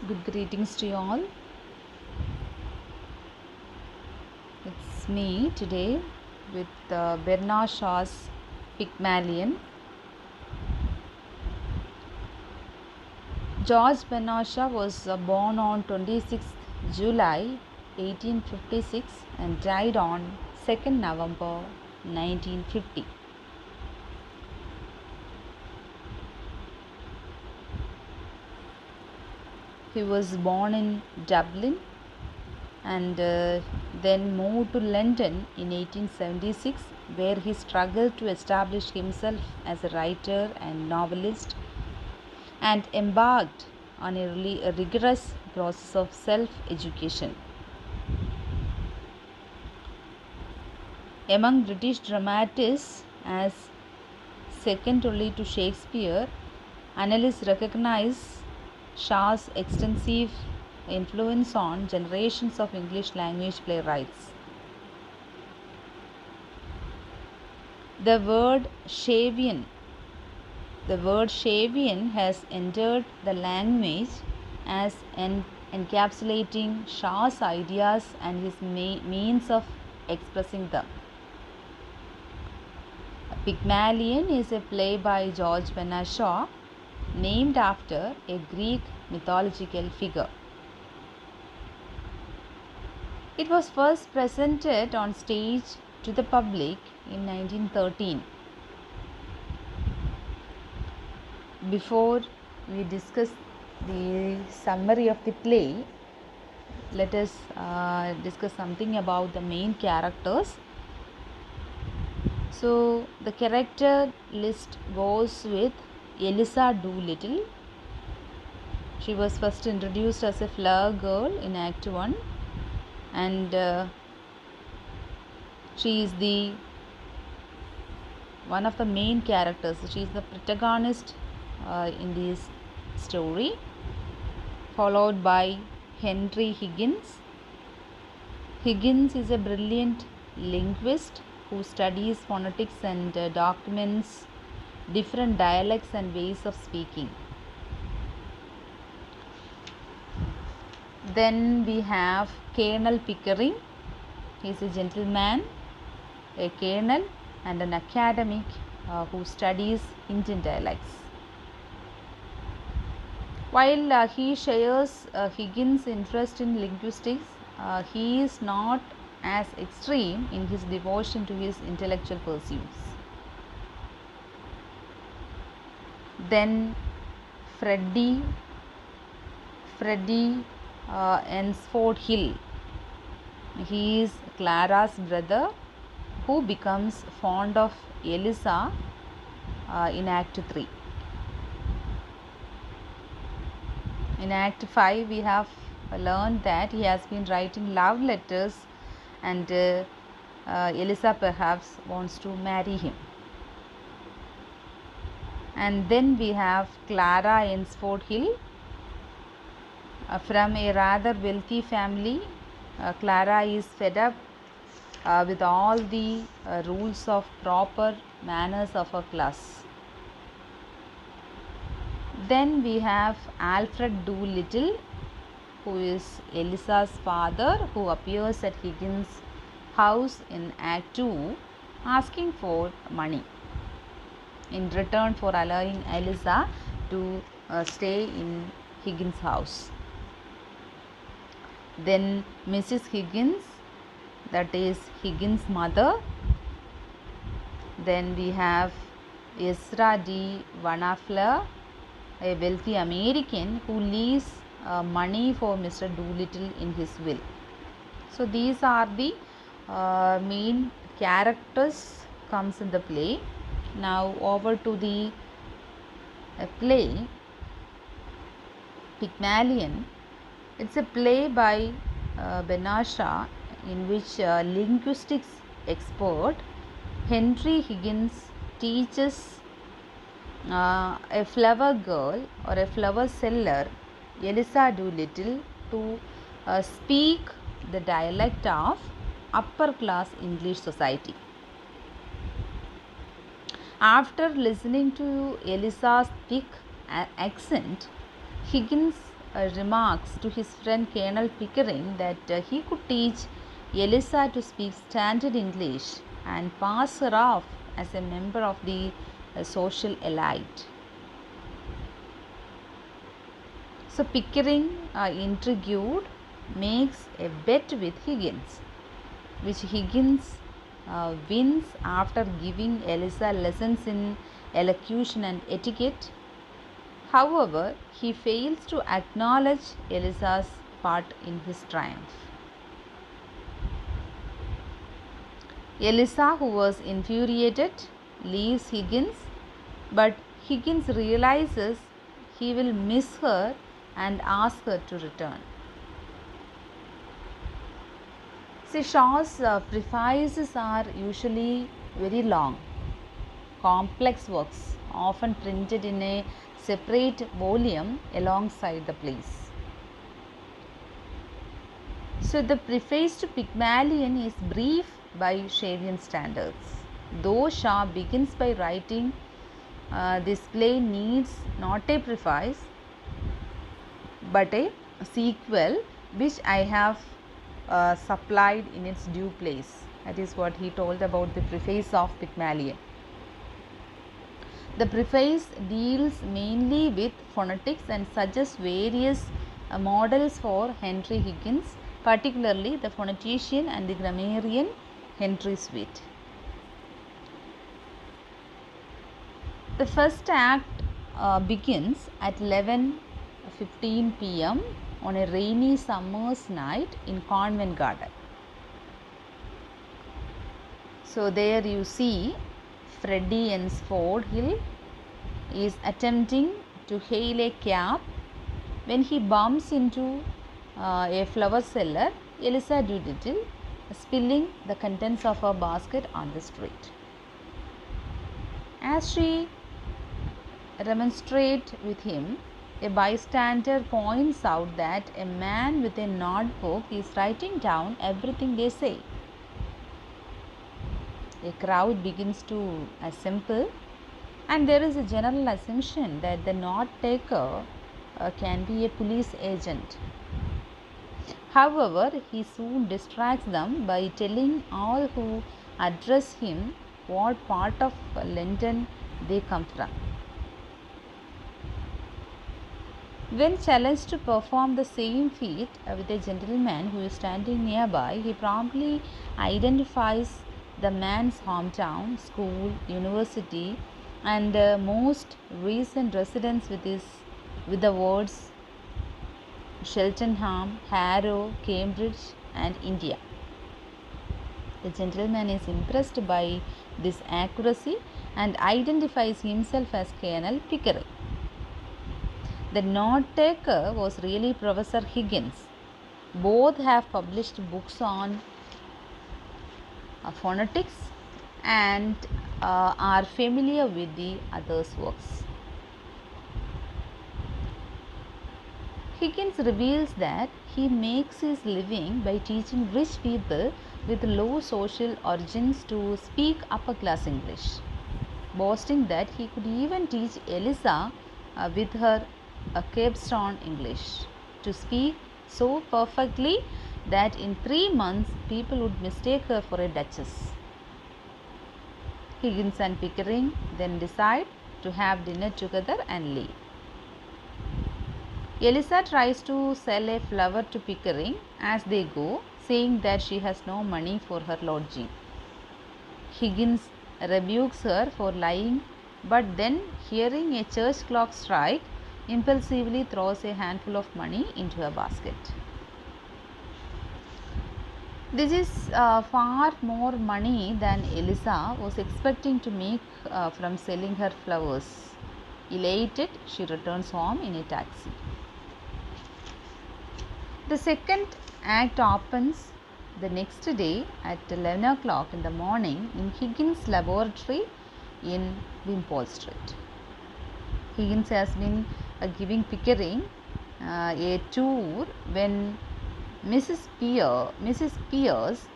Good greetings to you all. It's me today with Bernard Shaw's Pygmalion. George Bernard Shaw was born on 26th July 1856 and died on 2nd November 1950. He was born in Dublin and then moved to London in 1876, where he struggled to establish himself as a writer and novelist and embarked on a rigorous process of self-education. Among British dramatists, as second only to Shakespeare, analysts recognize Shaw's extensive influence on generations of English language playwrights. The word Shavian has entered the language as encapsulating Shaw's ideas and his means of expressing them. Pygmalion is a play by George Bernard Shaw, named after a Greek mythological figure. It was first presented on stage to the public in 1913. Before we discuss the summary of the play, let us discuss something about the main characters. So, the character list goes with Eliza Doolittle. She was first introduced as a flower girl in Act 1, and she is one of the main characters. She is the protagonist in this story, followed by Henry Higgins. Higgins is a brilliant linguist who studies phonetics and documents different dialects and ways of speaking. Then we have Colonel Pickering. He is a gentleman, a colonel and an academic who studies Indian dialects. While he shares Higgins' interest in linguistics, he is not as extreme in his devotion to his intellectual pursuits. Then Freddie Ensford Hill. He is Clara's brother who becomes fond of Eliza in Act 3. In Act 5, we have learned that he has been writing love letters and Eliza perhaps wants to marry him. And then we have Clara Ensford Hill. From a rather wealthy family, Clara is fed up with all the rules of proper manners of her class. Then we have Alfred Doolittle, who is Eliza's father, who appears at Higgins' house in Act 2 asking for money in return for allowing Eliza to stay in Higgins' house. Then Mrs. Higgins, that is Higgins' mother. Then we have Ezra D. Vanafler, a wealthy American who leaves money for Mr. Doolittle in his will. So these are the main characters comes in the play. Now over to the play Pygmalion. It's a play by Bernard Shaw in which linguistics expert Henry Higgins teaches a flower girl or a flower seller, Eliza Doolittle, to speak the dialect of upper class English society. After listening to Eliza's thick accent, Higgins remarks to his friend Colonel Pickering that he could teach Eliza to speak standard English and pass her off as a member of the social elite. So Pickering, intrigued, makes a bet with Higgins, which Higgins wins after giving Eliza lessons in elocution and etiquette. However, he fails to acknowledge Eliza's part in his triumph. Eliza, who was infuriated, leaves Higgins, but Higgins realizes he will miss her and asks her to return. See, Shaw's prefaces are usually very long, complex works, often printed in a separate volume alongside the plays. So, the preface to Pygmalion is brief by Shavian standards. Though Shaw begins by writing, this play needs not a preface but a sequel which I have supplied in its due place. That is what he told about the preface of Pygmalion. The preface deals mainly with phonetics and suggests various models for Henry Higgins, particularly the phonetician and the grammarian Henry Sweet. The first act begins at 11:15 p.m. on a rainy summer's night in Covent Garden. So there you see Freddie Ensford Hill is attempting to hail a cab when he bumps into a flower seller, Eliza Doolittle, spilling the contents of her basket on the street. As she remonstrates with him, a bystander points out that a man with a notebook is writing down everything they say. A crowd begins to assemble, and there is a general assumption that the note taker can be a police agent. However, he soon distracts them by telling all who address him what part of London they come from. When challenged to perform the same feat with a gentleman who is standing nearby, he promptly identifies the man's hometown, school, university, and most recent residence with the words Cheltenham, Harrow, Cambridge, and India. The gentleman is impressed by this accuracy and identifies himself as Colonel Pickering. The note taker was really Professor Higgins. Both have published books on phonetics and are familiar with the other's works. Higgins reveals that he makes his living by teaching rich people with low social origins to speak upper class English, boasting that he could even teach Eliza with her Capestone English to speak so perfectly that in 3 months people would mistake her for a duchess. Higgins and Pickering then decide to have dinner together and leave. Eliza tries to sell a flower to Pickering as they go, saying that she has no money for her lodging. Higgins rebukes her for lying, but then, hearing a church clock strike, impulsively throws a handful of money into a basket. This is far more money than Eliza was expecting to make from selling her flowers. Elated, she returns home in a taxi. The second act opens the next day at 11 o'clock in the morning in Higgins' laboratory in Wimpole Street. Higgins has been giving Pickering a tour when Mrs. Pierce,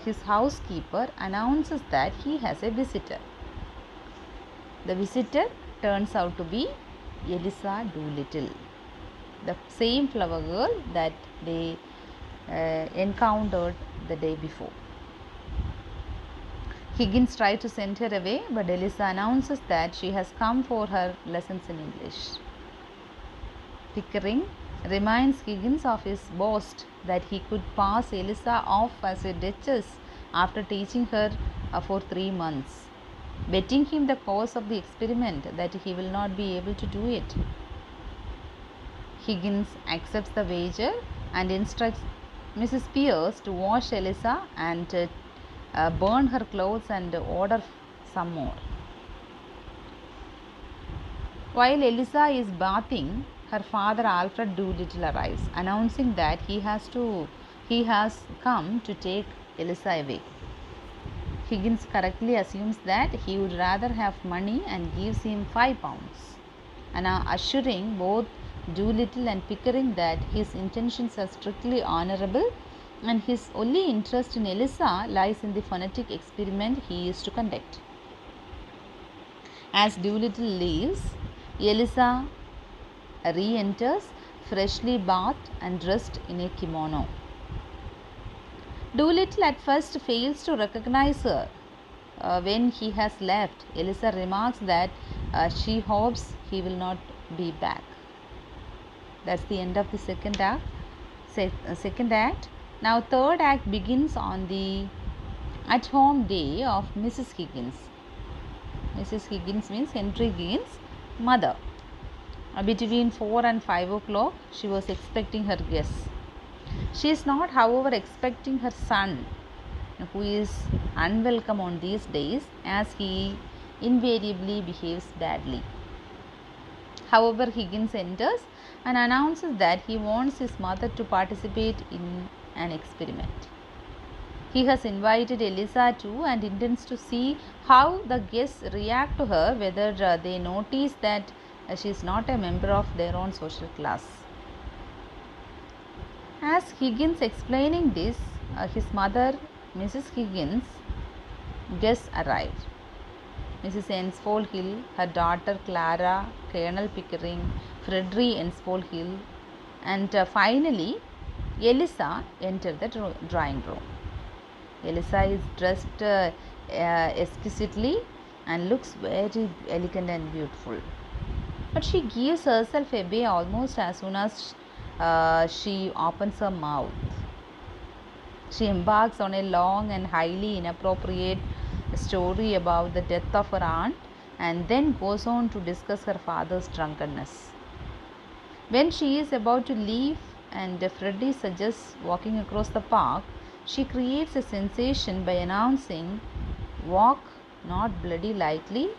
his housekeeper, announces that he has a visitor. The visitor turns out to be Eliza Doolittle. the same flower girl that they encountered the day before. Higgins tried to send her away, but Eliza announces that she has come for her lessons in English. Pickering reminds Higgins of his boast that he could pass Eliza off as a duchess after teaching her for 3 months, betting him the cost of the experiment that he will not be able to do it. Higgins accepts the wager and instructs Mrs. Pierce to wash Eliza and burn her clothes and order some more. While Eliza is bathing, her father Alfred Doolittle arrives, announcing that he has come to take Eliza away. Higgins correctly assumes that he would rather have money and gives him £5, and assuring both Doolittle and Pickering that his intentions are strictly honorable and his only interest in Eliza lies in the phonetic experiment he is to conduct. As Doolittle leaves, Eliza re-enters, freshly bathed and dressed in a kimono. Doolittle at first fails to recognize her. When he has left, Eliza remarks that she hopes he will not be back. That's the end of the second act. Now third act begins on the at-home day of Mrs. Higgins. Mrs. Higgins means Henry Higgins' mother. Between 4 and 5 o'clock, she was expecting her guests. She is not, however, expecting her son, who is unwelcome on these days as he invariably behaves badly. However, Higgins enters and announces that he wants his mother to participate in an experiment. He has invited Eliza too and intends to see how the guests react to her, whether they notice that she is not a member of their own social class. As Higgins explaining this, his mother, Mrs. Higgins' guests arrived. Mrs. Ensfold Hill, her daughter Clara, Colonel Pickering, Frederick Ensfold Hill, and finally Eliza entered the drawing room. Eliza is dressed exquisitely and looks very elegant and beautiful. But she gives herself away almost as soon as she opens her mouth. She embarks on a long and highly inappropriate story about the death of her aunt and then goes on to discuss her father's drunkenness. When she is about to leave and Freddie suggests walking across the park, she creates a sensation by announcing, "Walk, not bloody likely,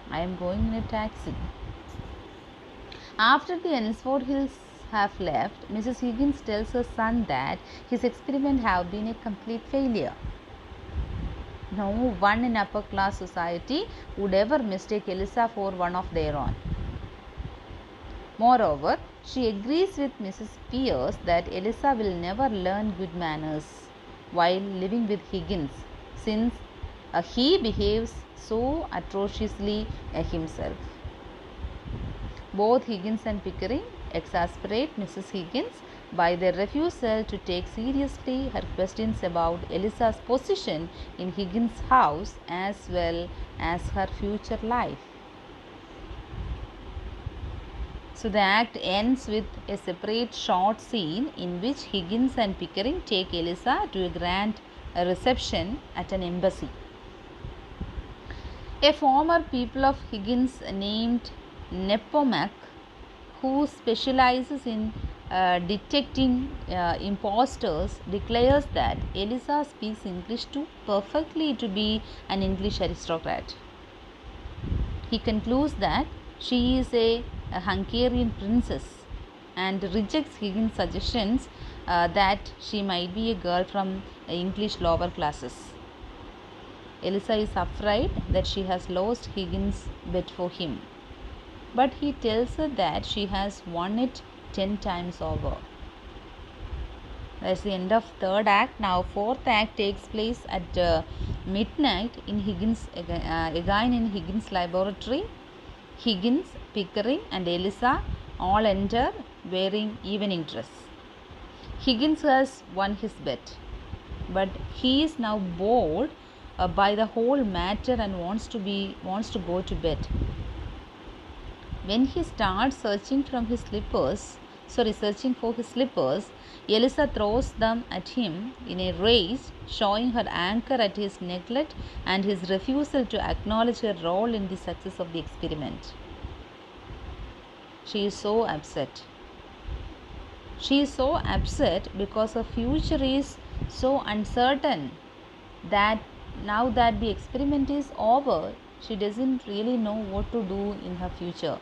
I am going in a taxi." After the Ensfold Hills have left, Mrs. Higgins tells her son that his experiment have been a complete failure. No one in upper class society would ever mistake Eliza for one of their own. Moreover, she agrees with Mrs. Pierce that Eliza will never learn good manners while living with Higgins, since he behaves so atrociously himself. Both Higgins and Pickering exasperate Mrs. Higgins by their refusal to take seriously her questions about Eliza's position in Higgins' house as well as her future life. So the act ends with a separate short scene in which Higgins and Pickering take Eliza to a grand reception at an embassy. A former pupil of Higgins named Nepomuk, who specializes in detecting impostors, declares that Eliza speaks English too perfectly to be an English aristocrat. He concludes that she is a Hungarian princess and rejects Higgins' suggestions that she might be a girl from English lower classes. Eliza is afraid that she has lost Higgins' bet for him, but he tells her that she has won it 10 times over. That's the end of third act. Now fourth act takes place at midnight in Higgins, again in Higgins' laboratory. Higgins, Pickering and Eliza all enter wearing evening dress. Higgins has won his bet, but he is now bored by the whole matter and wants to go to bed. When he starts searching for his slippers, Eliza throws them at him in a rage, showing her anger at his neglect and his refusal to acknowledge her role in the success of the experiment. She is so upset. Because her future is so uncertain that now that the experiment is over, she doesn't really know what to do in her future.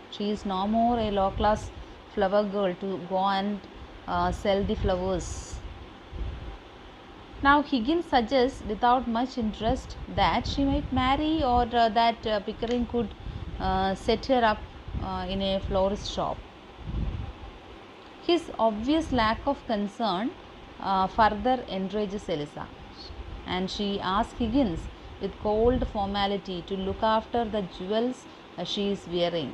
She is no more a low-class flower girl to go and sell the flowers. Now Higgins suggests without much interest that she might marry, or that Pickering could set her up in a florist shop. His obvious lack of concern further enrages Eliza, and she asks Higgins with cold formality to look after the jewels she is wearing,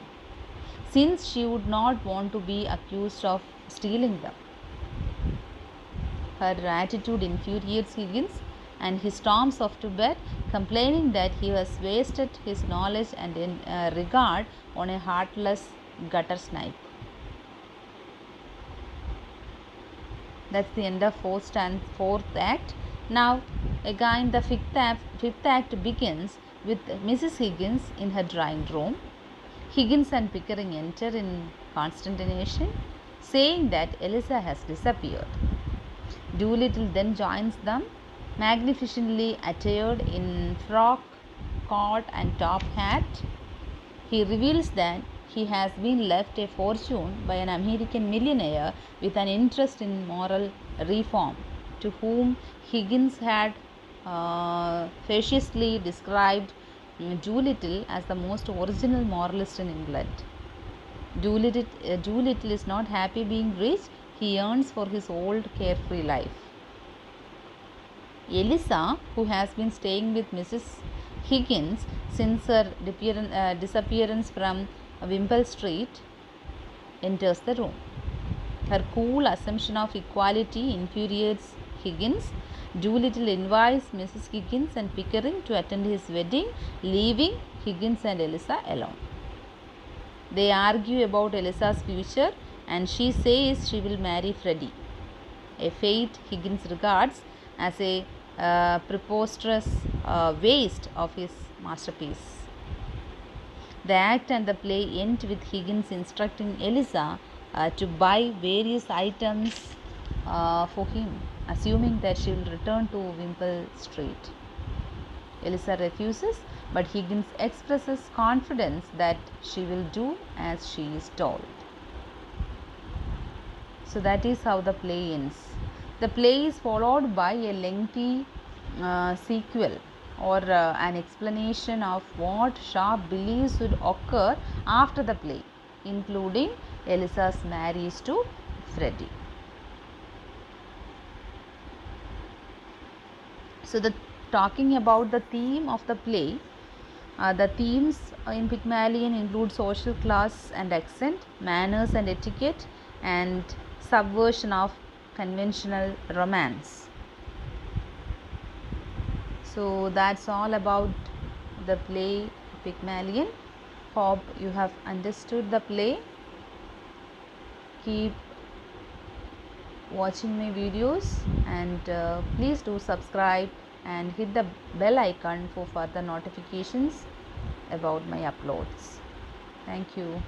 since she would not want to be accused of stealing them. Her attitude infuriates Higgins, and he storms off to bed, complaining that he has wasted his knowledge and regard on a heartless gutter snipe. That's the end of fourth act. Now again the fifth act begins with Mrs. Higgins in her drawing room. Higgins and Pickering enter in consternation, saying that Eliza has disappeared. Doolittle then joins them, magnificently attired in frock, coat and top hat. He reveals that he has been left a fortune by an American millionaire with an interest in moral reform, to whom Higgins had facetiously described Doolittle as the most original moralist in England. Doolittle is not happy being rich. He yearns for his old carefree life. Eliza, who has been staying with Mrs. Higgins since her disappearance from Wimpole Street, enters the room. Her cool assumption of equality infuriates Higgins. Doolittle invites Mrs. Higgins and Pickering to attend his wedding, leaving Higgins and Eliza alone. They argue about Eliza's future, and she says she will marry Freddie, a fate Higgins regards as a preposterous waste of his masterpiece. The act and the play end with Higgins instructing Eliza to buy various items for him, assuming that she will return to Wimpole Street. Eliza refuses, but Higgins expresses confidence that she will do as she is told. So that is how the play ends. The play is followed by a lengthy sequel, or an explanation of what Sharp believes would occur after the play, including Eliza's marriage to Freddie. So talking about the theme of the play, the themes in Pygmalion include social class and accent, manners and etiquette, and subversion of conventional romance. So that's all about the play Pygmalion. Hope you have understood the play. Keep watching my videos, and please do subscribe and hit the bell icon for further notifications about my uploads. Thank you.